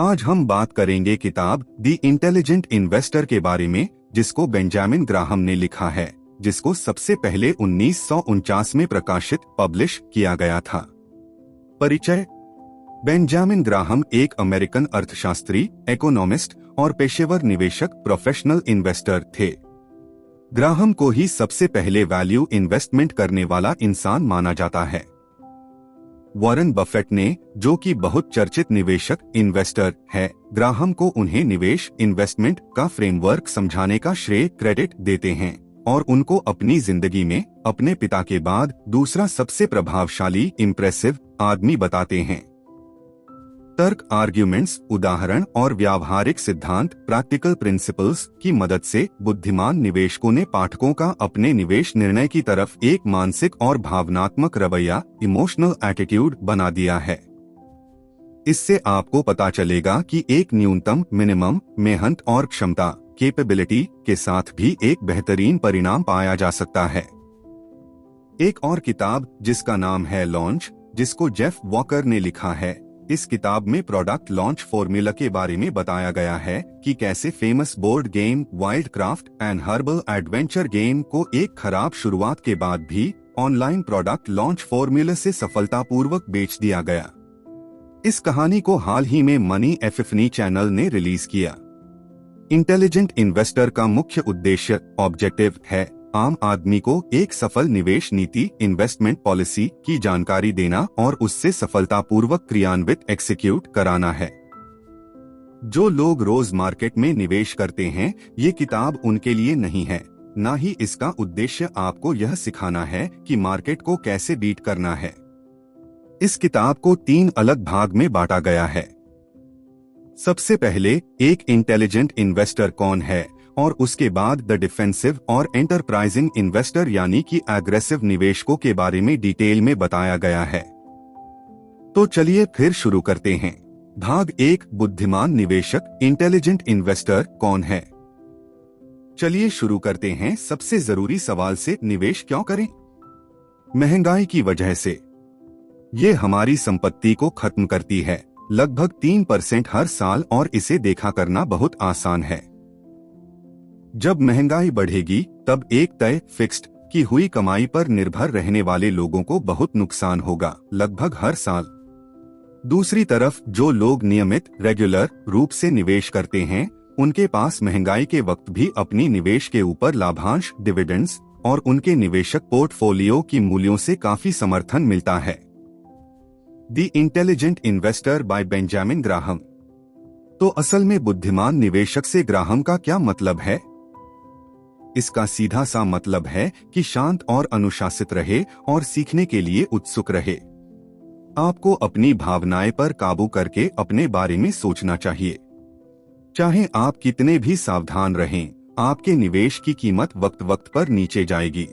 आज हम बात करेंगे किताब द इंटेलिजेंट इन्वेस्टर के बारे में, जिसको बेंजामिन ग्राहम ने लिखा है, जिसको सबसे पहले 1949 में प्रकाशित पब्लिश किया गया था। परिचय। बेंजामिन ग्राहम एक अमेरिकन अर्थशास्त्री, इकोनॉमिस्ट और पेशेवर निवेशक प्रोफेशनल इन्वेस्टर थे। ग्राहम को ही सबसे पहले वैल्यू इन्वेस्टमेंट करने वाला इंसान माना जाता है। वॉरेन बफेट ने, जो कि बहुत चर्चित निवेशक इन्वेस्टर है, ग्राहम को उन्हें निवेश इन्वेस्टमेंट का फ्रेमवर्क समझाने का श्रेय क्रेडिट देते हैं और उनको अपनी जिंदगी में अपने पिता के बाद दूसरा सबसे प्रभावशाली इम्प्रेसिव आदमी बताते हैं। तर्क, आर्ग्यूमेंट्स, उदाहरण और व्यावहारिक सिद्धांत प्रैक्टिकल प्रिंसिपल्स की मदद से बुद्धिमान निवेशकों ने पाठकों का अपने निवेश निर्णय की तरफ एक मानसिक और भावनात्मक रवैया इमोशनल एटीट्यूड बना दिया है। इससे आपको पता चलेगा कि एक न्यूनतम मिनिमम मेहनत और क्षमता कैपेबिलिटी के साथ भी एक बेहतरीन परिणाम पाया जा सकता है। एक और किताब जिसका नाम है लॉन्च, जिसको जेफ वॉकर ने लिखा है, इस किताब में प्रोडक्ट लॉन्च फॉर्मूला के बारे में बताया गया है कि कैसे famous board game wild craft and herbal adventure game को एक खराब शुरुआत के बाद भी ऑनलाइन प्रोडक्ट लॉन्च फॉर्मूला से सफलतापूर्वक बेच दिया गया। इस कहानी को हाल ही में मनी एफिफनी चैनल ने रिलीज किया। इंटेलिजेंट इन्वेस्टर का मुख्य उद्देश्य ऑब्जेक्टिव है आम आदमी को एक सफल निवेश नीति इन्वेस्टमेंट पॉलिसी की जानकारी देना और उससे सफलतापूर्वक क्रियान्वित एक्सिक्यूट कराना है। जो लोग रोज मार्केट में निवेश करते हैं, ये किताब उनके लिए नहीं है। ना ही इसका उद्देश्य आपको यह सिखाना है कि मार्केट को कैसे बीट करना है। इस किताब को 3 अलग भाग में बांटा गया है। सबसे पहले एक इंटेलिजेंट इन्वेस्टर कौन है, और उसके बाद द डिफेंसिव और एंटरप्राइजिंग इन्वेस्टर यानी कि एग्रेसिव निवेशकों के बारे में डिटेल में बताया गया है। तो चलिए फिर शुरू करते हैं। भाग 1, बुद्धिमान निवेशक इंटेलिजेंट इन्वेस्टर कौन है। चलिए शुरू करते हैं सबसे जरूरी सवाल से, निवेश क्यों करें? महंगाई की वजह से। ये हमारी संपत्ति को खत्म करती है, लगभग 3% हर साल, और इसे देखा करना बहुत आसान है। जब महंगाई बढ़ेगी तब एक तय फिक्स्ड की हुई कमाई पर निर्भर रहने वाले लोगों को बहुत नुकसान होगा, लगभग हर साल। दूसरी तरफ जो लोग नियमित रेगुलर रूप से निवेश करते हैं, उनके पास महंगाई के वक्त भी अपनी निवेश के ऊपर लाभांश, डिविडेंड्स और उनके निवेशक पोर्टफोलियो की मूल्यों से काफी समर्थन मिलता है। The intelligent investor bye Benjamin Graham. तो असल में बुद्धिमान निवेशक से ग्राहम का क्या मतलब है? इसका सीधा सा मतलब है कि शांत और अनुशासित रहे और सीखने के लिए उत्सुक रहे। आपको अपनी भावनाएं पर काबू करके अपने बारे में सोचना चाहिए। चाहे आप कितने भी सावधान रहें, आपके निवेश की कीमत वक्त वक्त पर नीचे जाएगी।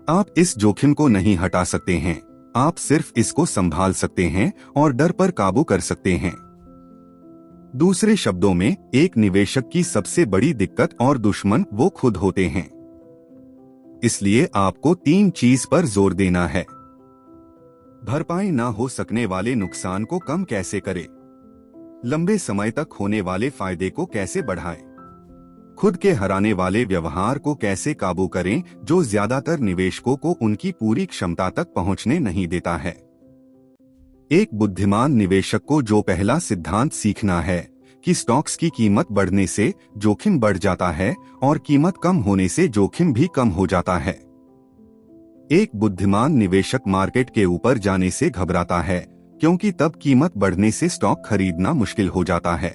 आप इस जोखिम को नहीं हटा सकते हैं, आप सिर्फ इसको संभाल सकते हैं और डर पर काबू कर सकते हैं। दूसरे शब्दों में, एक निवेशक की सबसे बड़ी दिक्कत और दुश्मन वो खुद होते हैं। इसलिए आपको 3 चीज पर जोर देना है। भरपाई ना हो सकने वाले नुकसान को कम कैसे करें, लंबे समय तक होने वाले फायदे को कैसे बढ़ाएं, खुद के हराने वाले व्यवहार को कैसे काबू करें जो ज्यादातर निवेशकों को उनकी पूरी क्षमता तक पहुंचने नहीं देता है। एक बुद्धिमान निवेशक को जो पहला सिद्धांत सीखना है कि स्टॉक्स की कीमत बढ़ने से जोखिम बढ़ जाता है और कीमत कम होने से जोखिम भी कम हो जाता है। एक बुद्धिमान निवेशक मार्केट के ऊपर जाने से घबराता है, क्योंकि तब कीमत बढ़ने से स्टॉक खरीदना मुश्किल हो जाता है।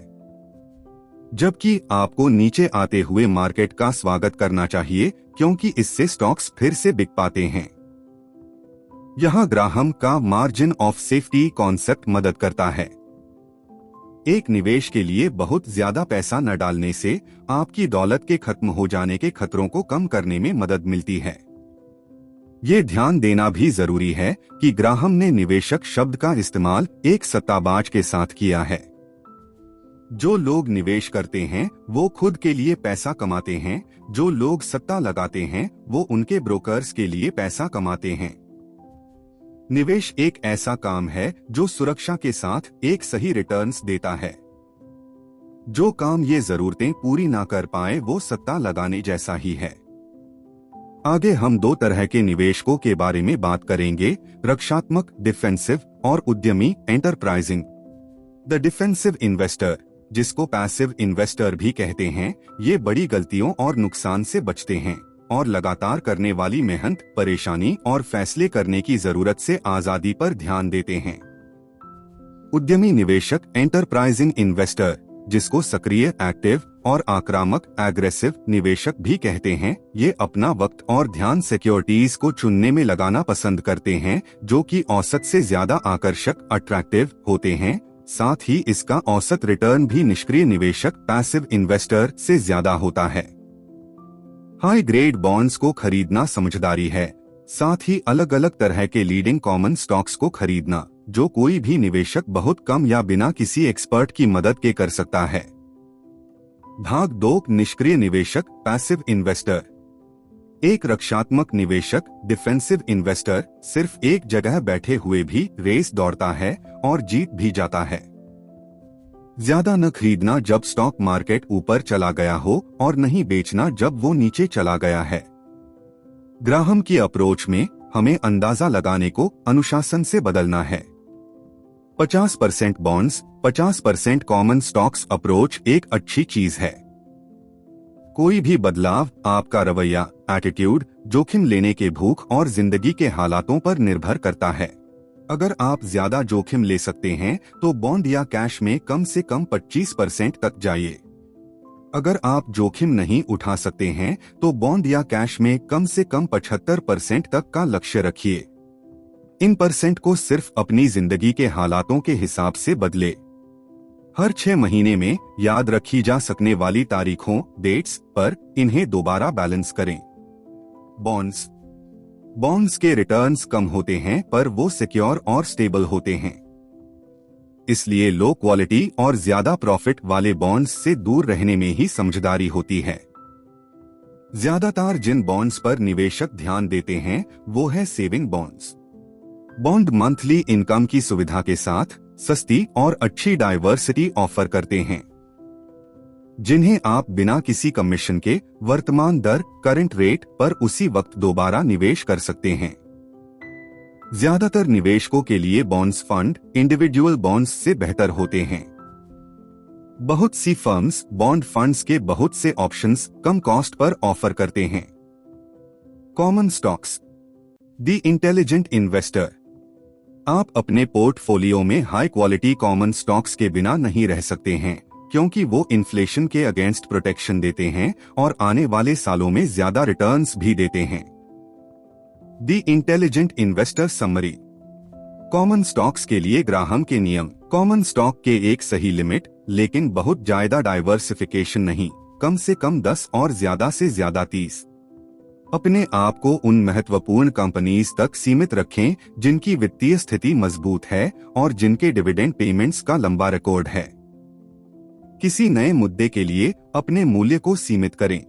जबकि आपको नीचे आते हुए मार्केट का स्वागत करना चाहिए, क्योंकि इससे स्टॉक्स फिर से बिक पाते हैं। यहाँ ग्राहम का मार्जिन ऑफ सेफ्टी कॉन्सेप्ट मदद करता है। एक निवेश के लिए बहुत ज्यादा पैसा न डालने से आपकी दौलत के खत्म हो जाने के खतरों को कम करने में मदद मिलती है। ये ध्यान देना भी जरूरी है कि ग्राहम ने निवेशक शब्द का इस्तेमाल एक सट्टाबाज के साथ किया है। जो लोग निवेश करते हैं वो खुद के लिए पैसा कमाते हैं, जो लोग सट्टा लगाते हैं वो उनके ब्रोकर्स के लिए पैसा कमाते हैं। निवेश एक ऐसा काम है जो सुरक्षा के साथ एक सही रिटर्न्स देता है। जो काम ये जरूरतें पूरी ना कर पाए वो सट्टा लगाने जैसा ही है। आगे हम दो तरह के निवेशकों के बारे में बात करेंगे, रक्षात्मक डिफेंसिव और उद्यमी एंटरप्राइजिंग। द डिफेंसिव इन्वेस्टर, जिसको पैसिव इन्वेस्टर भी कहते हैं, ये बड़ी गलतियों और नुकसान से बचते हैं और लगातार करने वाली मेहनत, परेशानी और फैसले करने की जरूरत से आजादी पर ध्यान देते हैं। उद्यमी निवेशक एंटरप्राइजिंग इन्वेस्टर, जिसको सक्रिय एक्टिव और आक्रामक एग्रेसिव निवेशक भी कहते हैं, ये अपना वक्त और ध्यान सिक्योरिटीज को चुनने में लगाना पसंद करते हैं जो कि औसत से ज्यादा आकर्षक अट्रैक्टिव होते हैं। साथ ही इसका औसत रिटर्न भी निष्क्रिय निवेशक पैसिव इन्वेस्टर से ज्यादा होता है। हाई ग्रेड बॉन्ड्स को खरीदना समझदारी है, साथ ही अलग अलग तरह के लीडिंग कॉमन स्टॉक्स को खरीदना, जो कोई भी निवेशक बहुत कम या बिना किसी एक्सपर्ट की मदद के कर सकता है। भाग 2, निष्क्रिय निवेशक पैसिव इन्वेस्टर। एक रक्षात्मक निवेशक डिफेंसिव इन्वेस्टर सिर्फ एक जगह बैठे हुए भी रेस दौड़ता है और जीत भी जाता है। ज्यादा न खरीदना जब स्टॉक मार्केट ऊपर चला गया हो और नहीं बेचना जब वो नीचे चला गया है। ग्राहम की अप्रोच में हमें अंदाजा लगाने को अनुशासन से बदलना है। 50% बॉन्ड्स 50% कॉमन स्टॉक्स अप्रोच एक अच्छी चीज है। कोई भी बदलाव आपका रवैया, एटीट्यूड, जोखिम लेने के भूख और जिंदगी के हालातों पर निर्भर करता है। अगर आप ज्यादा जोखिम ले सकते हैं तो बॉन्ड या कैश में कम से कम 25% तक जाइए। अगर आप जोखिम नहीं उठा सकते हैं तो बॉन्ड या कैश में कम से कम 75% तक का लक्ष्य रखिए। इन परसेंट को सिर्फ अपनी जिंदगी के हालातों के हिसाब से बदले। हर 6 महीने में याद रखी जा सकने वाली तारीखों, डेट्स पर इन्हें दोबारा बैलेंस करें। बॉन्ड्स के रिटर्न्स कम होते हैं पर वो सिक्योर और स्टेबल होते हैं। इसलिए लो क्वालिटी और ज्यादा प्रॉफिट वाले बॉन्ड्स से दूर रहने में ही समझदारी होती है। ज्यादातर जिन बॉन्ड्स पर निवेशक ध्यान देते हैं वो है saving bonds. Bond monthly income की सुविधा के साथ सस्ती और अच्छी डाइवर्सिटी ऑफर करते हैं, जिन्हें आप बिना किसी कमीशन के वर्तमान दर करंट रेट पर उसी वक्त दोबारा निवेश कर सकते हैं। ज्यादातर निवेशकों के लिए बॉन्ड्स फंड इंडिविजुअल बॉन्ड्स से बेहतर होते हैं। बहुत सी फर्म्स बॉन्ड फंड्स के बहुत से ऑप्शंस कम कॉस्ट पर ऑफर करते हैं। Common stocks. The intelligent investor. आप अपने पोर्टफोलियो में हाई क्वालिटी कॉमन स्टॉक्स के बिना नहीं रह सकते हैं, क्योंकि वो इन्फ्लेशन के अगेंस्ट प्रोटेक्शन देते हैं और आने वाले सालों में ज्यादा रिटर्न्स भी देते हैं। The intelligent investor summary. Common stocks के लिए ग्राहम के नियम। कॉमन स्टॉक के एक सही लिमिट, लेकिन बहुत ज्यादा डाइवर्सिफिकेशन नहीं, कम से कम 10 और ज्यादा से ज्यादा 30। अपने आप को उन महत्वपूर्ण कंपनीज तक सीमित रखें जिनकी वित्तीय स्थिति मजबूत है और जिनके डिविडेंड पेमेंट्स का लंबा रिकॉर्ड है। किसी नए मुद्दे के लिए अपने मूल्य को सीमित करें।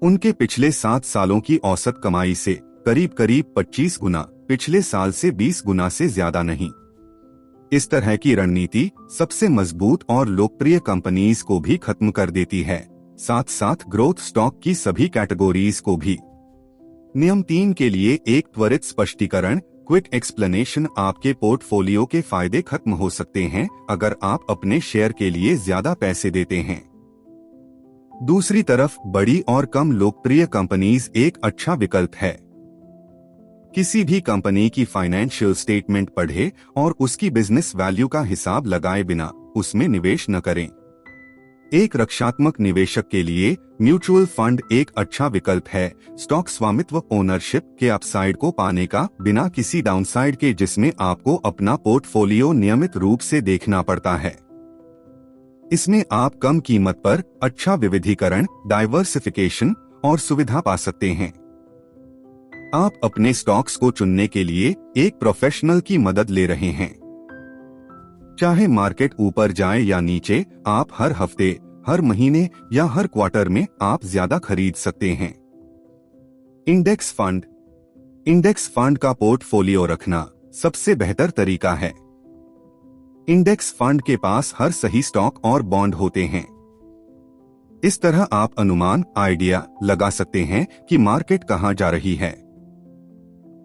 उनके पिछले 7 सालों की औसत कमाई से करीब करीब 25 गुना, पिछले साल से 20 गुना से ज्यादा नहीं। इस तरह की रणनीति सबसे मजबूत और लोकप्रिय कंपनीज को भी खत्म कर देती है, साथ साथ ग्रोथ स्टॉक की सभी कैटेगोरीज को भी। नियम 3 के लिए एक त्वरित स्पष्टीकरण, क्विक एक्सप्लेनेशन। आपके पोर्टफोलियो के फायदे खत्म हो सकते हैं अगर आप अपने शेयर के लिए ज्यादा पैसे देते हैं। दूसरी तरफ बड़ी और कम लोकप्रिय कंपनीज एक अच्छा विकल्प है। किसी भी कंपनी की फाइनेंशियल स्टेटमेंट पढ़े और उसकी बिजनेस वैल्यू का हिसाब लगाए बिना उसमें निवेश न करें। एक रक्षात्मक निवेशक के लिए म्यूचुअल फंड एक अच्छा विकल्प है, स्टॉक स्वामित्व ओनरशिप के अपसाइड को पाने का बिना किसी डाउनसाइड के, जिसमें आपको अपना पोर्टफोलियो नियमित रूप से देखना पड़ता है। इसमें आप कम कीमत पर अच्छा विविधीकरण, डाइवर्सिफिकेशन और सुविधा पा सकते हैं। आप अपने स्टॉक्स को चुनने के लिए एक प्रोफेशनल की मदद ले रहे हैं। चाहे मार्केट ऊपर जाए या नीचे, आप हर हफ्ते, हर महीने या हर क्वार्टर में आप ज्यादा खरीद सकते हैं। Index fund. इंडेक्स फंड का पोर्टफोलियो रखना सबसे बेहतर तरीका है। इंडेक्स फंड के पास हर सही स्टॉक और बॉन्ड होते हैं। इस तरह आप अनुमान आइडिया लगा सकते हैं कि मार्केट कहां जा रही है।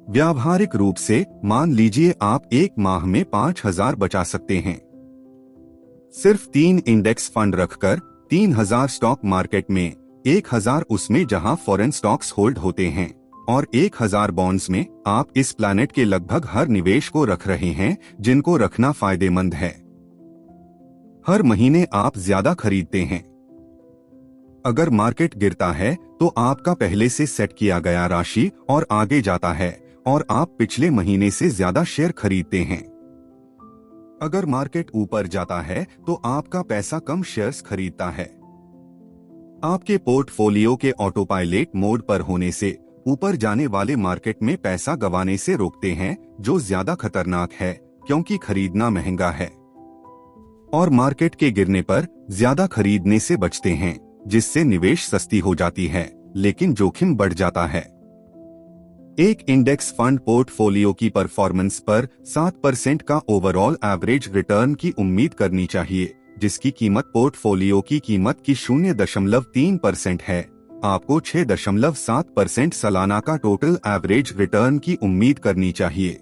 व्यावहारिक रूप से मान लीजिए आप एक माह में 5,000 बचा सकते हैं। सिर्फ 3 इंडेक्स फंड रखकर 3,000 स्टॉक मार्केट में, 1,000 उसमें जहां फॉरेन स्टॉक्स होल्ड होते हैं और 1,000 बॉन्ड्स में आप इस प्लैनेट के लगभग हर निवेश को रख रहे हैं जिनको रखना फायदेमंद है। हर महीने आप ज्यादा खरीदते हैं। अगर मार्केट गिरता है तो आपका पहले से सेट किया गया राशि और आगे जाता है और आप पिछले महीने से ज्यादा शेयर खरीदते हैं। अगर मार्केट ऊपर जाता है तो आपका पैसा कम शेयर्स खरीदता है। आपके पोर्टफोलियो के ऑटो पायलट मोड पर होने से ऊपर जाने वाले मार्केट में पैसा गंवाने से रोकते हैं, जो ज्यादा खतरनाक है क्योंकि खरीदना महंगा है, और मार्केट के गिरने पर ज्यादा खरीदने से बचते हैं, जिससे निवेश सस्ती हो जाती है लेकिन जोखिम बढ़ जाता है। एक इंडेक्स फंड पोर्टफोलियो की परफॉर्मेंस पर 7% का ओवरऑल एवरेज रिटर्न की उम्मीद करनी चाहिए, जिसकी कीमत पोर्टफोलियो की कीमत की 0.3% है। आपको 6.7% सालाना का टोटल एवरेज रिटर्न की उम्मीद करनी चाहिए।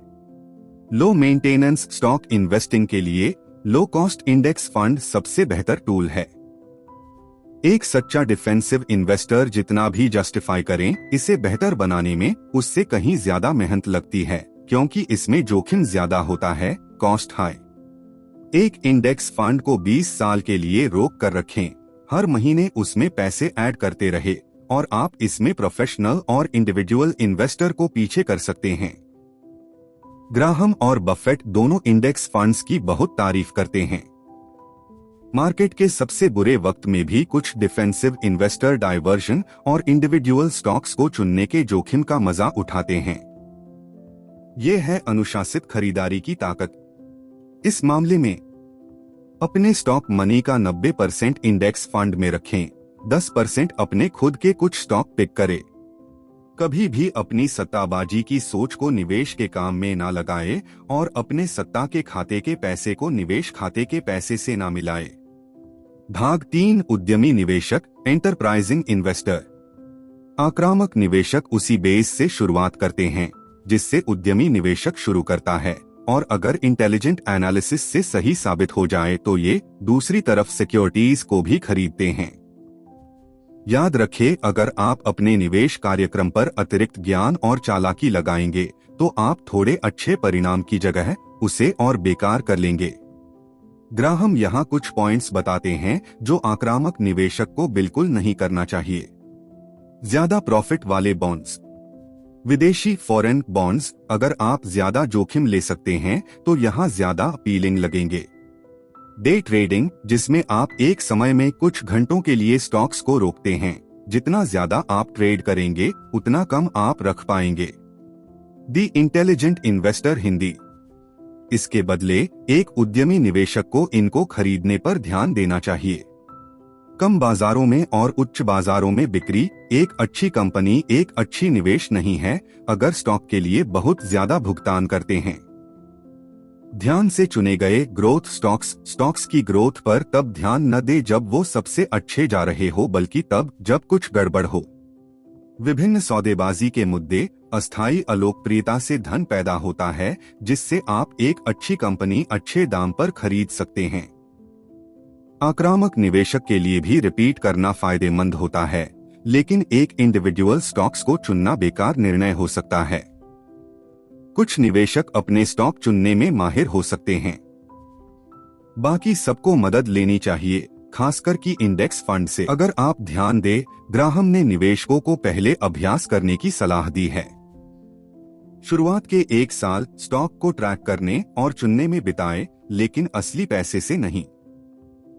लो मेंटेनेंस स्टॉक इन्वेस्टिंग के लिए लो कॉस्ट इंडेक्स फंड सबसे बेहतर टूल है। एक सच्चा डिफेंसिव इन्वेस्टर जितना भी जस्टिफाई करें इसे बेहतर बनाने में, उससे कहीं ज्यादा मेहनत लगती है क्योंकि इसमें जोखिम ज्यादा होता है, कॉस्ट हाई। एक इंडेक्स फंड को 20 साल के लिए रोक कर रखें, हर महीने उसमें पैसे ऐड करते रहे और आप इसमें प्रोफेशनल और इंडिविजुअल इन्वेस्टर को पीछे कर सकते हैं। ग्राहम और बफेट दोनों इंडेक्स फंड्स की बहुत तारीफ करते हैं। मार्केट के सबसे बुरे वक्त में भी कुछ डिफेंसिव इन्वेस्टर डाइवर्जन और इंडिविजुअल स्टॉक्स को चुनने के जोखिम का मजा उठाते हैं। ये है अनुशासित खरीदारी की ताकत। इस मामले में अपने स्टॉक मनी का 90% इंडेक्स फंड में रखें, 10% अपने खुद के कुछ स्टॉक पिक करें। कभी भी अपनी सट्टाबाजी की सोच को निवेश के काम में ना लगाएं और अपने सट्टा के खाते के पैसे को निवेश खाते के पैसे से ना मिलाएं। भाग 3 उद्यमी निवेशक एंटरप्राइजिंग इन्वेस्टर। आक्रामक निवेशक उसी बेस से शुरुआत करते हैं जिससे उद्यमी निवेशक शुरू करता है, और अगर इंटेलिजेंट एनालिसिस से सही साबित हो जाए तो ये दूसरी तरफ सिक्योरिटीज को भी खरीदते हैं। याद रखें, अगर आप अपने निवेश कार्यक्रम पर अतिरिक्त ज्ञान और चालाकी लगाएंगे तो आप थोड़े अच्छे परिणाम की जगह उसे और बेकार कर लेंगे। ग्राहम यहाँ कुछ पॉइंट्स बताते हैं जो आक्रामक निवेशक को बिल्कुल नहीं करना चाहिए। ज्यादा प्रॉफिट वाले बॉन्ड्स, विदेशी फॉरेन बॉन्ड्स, अगर आप ज्यादा जोखिम ले सकते हैं तो यहाँ ज्यादा अपीलिंग लगेंगे। डे ट्रेडिंग, जिसमें आप एक समय में कुछ घंटों के लिए स्टॉक्स को रोकते हैं, जितना ज्यादा आप ट्रेड करेंगे उतना कम आप रख पाएंगे। दी इंटेलिजेंट इन्वेस्टर हिंदी। इसके बदले एक उद्यमी निवेशक को इनको खरीदने पर ध्यान देना चाहिए। कम बाजारों में और उच्च बाजारों में बिक्री। एक अच्छी कंपनी एक अच्छी निवेश नहीं है अगर स्टॉक के लिए बहुत ज्यादा भुगतान करते हैं। ध्यान से चुने गए ग्रोथ स्टॉक्स की ग्रोथ पर तब ध्यान न दे जब वो सबसे अच्छे जा रहे हो, बल्कि तब जब कुछ गड़बड़ हो। विभिन्न सौदेबाजी के मुद्दे। अस्थायी अलोकप्रियता से धन पैदा होता है जिससे आप एक अच्छी कंपनी अच्छे दाम पर खरीद सकते हैं। आक्रामक निवेशक के लिए भी रिपीट करना फायदेमंद होता है, लेकिन एक इंडिविजुअल स्टॉक्स को चुनना बेकार निर्णय हो सकता है। कुछ निवेशक अपने स्टॉक चुनने में माहिर हो सकते हैं, बाकी सबको मदद लेनी चाहिए, खासकर कि इंडेक्स फंड से। अगर आप ध्यान दें, ग्राहम ने निवेशकों को पहले अभ्यास करने की सलाह दी है। शुरुआत के 1 साल स्टॉक को ट्रैक करने और चुनने में बिताएं, लेकिन असली पैसे से नहीं।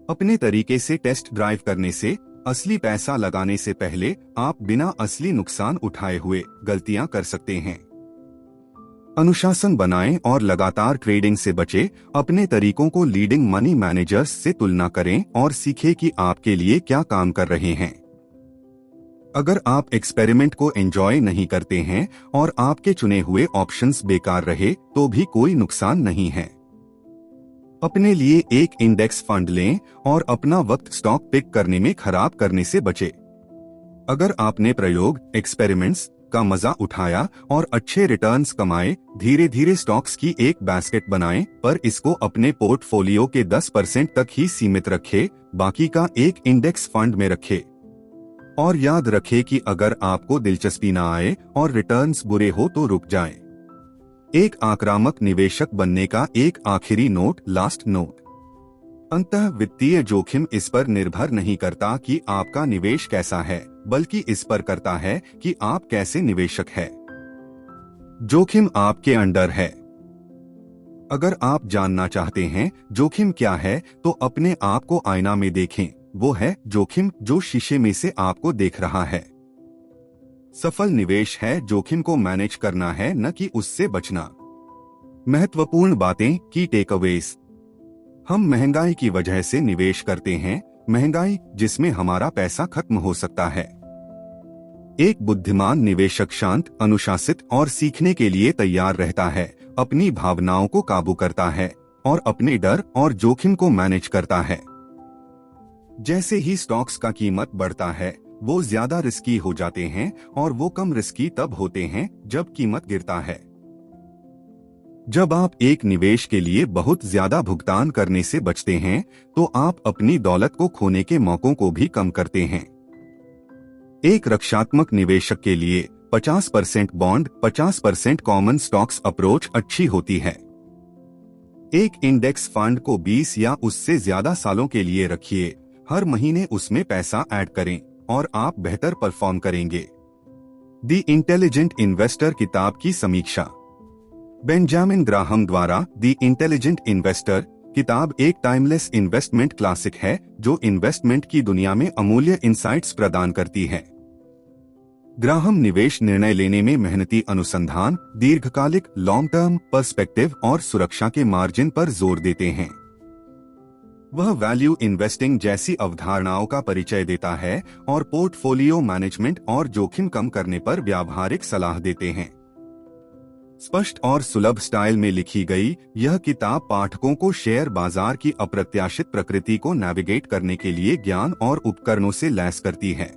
अपने तरीके से टेस्ट ड्राइव करने से, असली पैसा लगाने से पहले आप बिना असली नुकसान उठाए हुए गलतियां कर सकते हैं। अनुशासन बनाएं और लगातार ट्रेडिंग से बचें। अपने तरीकों को लीडिंग मनी मैनेजर्स से तुलना करें और सीखें कि आपके लिए क्या काम कर रहे हैं। अगर आप एक्सपेरिमेंट को एंजॉय नहीं करते हैं और आपके चुने हुए ऑप्शंस बेकार रहे तो भी कोई नुकसान नहीं है। अपने लिए एक इंडेक्स फंड लें और अपना वक्त स्टॉक पिक करने में खराब करने से बचे। अगर आपने प्रयोग एक्सपेरिमेंट्स का मजा उठाया और अच्छे रिटर्न्स कमाए, धीरे धीरे स्टॉक्स की एक बास्केट बनाएं, पर इसको अपने पोर्टफोलियो के 10% तक ही सीमित रखें, बाकी का एक इंडेक्स फंड में रखें। और याद रखें कि अगर आपको दिलचस्पी ना आए और रिटर्न्स बुरे हो तो रुक जाएं। एक आक्रामक निवेशक बनने का एक आखिरी नोट, लास्ट नोट। अंततः वित्तीय जोखिम इस पर निर्भर नहीं करता कि आपका निवेश कैसा है, बल्कि इस पर करता है कि आप कैसे निवेशक है। जोखिम आपके अंडर है। अगर आप जानना चाहते हैं जोखिम क्या है, तो अपने आप को आईना में देखें। वो है जोखिम जो शीशे में से आपको देख रहा है। सफल निवेश है जोखिम को मैनेज करना है, न कि उससे बचना। महत्वपूर्ण बातें की टेकअवेज। हम महंगाई की वजह से निवेश करते हैं, महंगाई जिसमें हमारा पैसा खत्म हो सकता है। एक बुद्धिमान निवेशक शांत, अनुशासित और सीखने के लिए तैयार रहता है, अपनी भावनाओं को काबू करता है और अपने डर और जोखिम को मैनेज करता है। जैसे ही स्टॉक्स का कीमत बढ़ता है, वो ज्यादा रिस्की हो जाते हैं और वो कम रिस्की तब होते हैं जब कीमत गिरता है। जब आप एक निवेश के लिए बहुत ज्यादा भुगतान करने से बचते हैं, तो आप अपनी दौलत को खोने के मौकों को भी कम करते हैं। एक रक्षात्मक निवेशक के लिए 50% बॉन्ड, 50% कॉमन स्टॉक्स अप्रोच अच्छी होती है। एक इंडेक्स फंड को 20 या उससे ज्यादा सालों के लिए रखिए, हर महीने उसमें पैसा ऐड करें और आप बेहतर परफॉर्म करेंगे। द इंटेलिजेंट इन्वेस्टर किताब की समीक्षा। बेंजामिन ग्राहम द्वारा द इंटेलिजेंट इन्वेस्टर किताब एक टाइमलेस इन्वेस्टमेंट क्लासिक है, जो इन्वेस्टमेंट की दुनिया में अमूल्य इंसाइट्स प्रदान करती है। ग्राहम निवेश निर्णय लेने में मेहनती अनुसंधान, दीर्घकालिक लॉन्ग टर्म पर्सपेक्टिव और सुरक्षा के मार्जिन पर जोर देते हैं। वह वैल्यू इन्वेस्टिंग जैसी अवधारणाओं का परिचय देता है और पोर्टफोलियो मैनेजमेंट और जोखिम कम करने पर व्यावहारिक सलाह देते हैं। स्पष्ट और सुलभ स्टाइल में लिखी गई यह किताब पाठकों को शेयर बाजार की अप्रत्याशित प्रकृति को नेविगेट करने के लिए ज्ञान और उपकरणों से लैस करती है।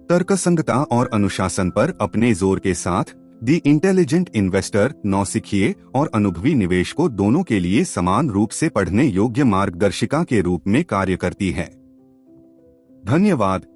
तर्कसंगता और अनुशासन पर अपने जोर के साथ द इंटेलिजेंट इन्वेस्टर नौसिखिए और अनुभवी निवेश को दोनों के लिए समान रूप से पढ़ने योग्य मार्गदर्शिका के रूप में कार्य करती है। धन्यवाद।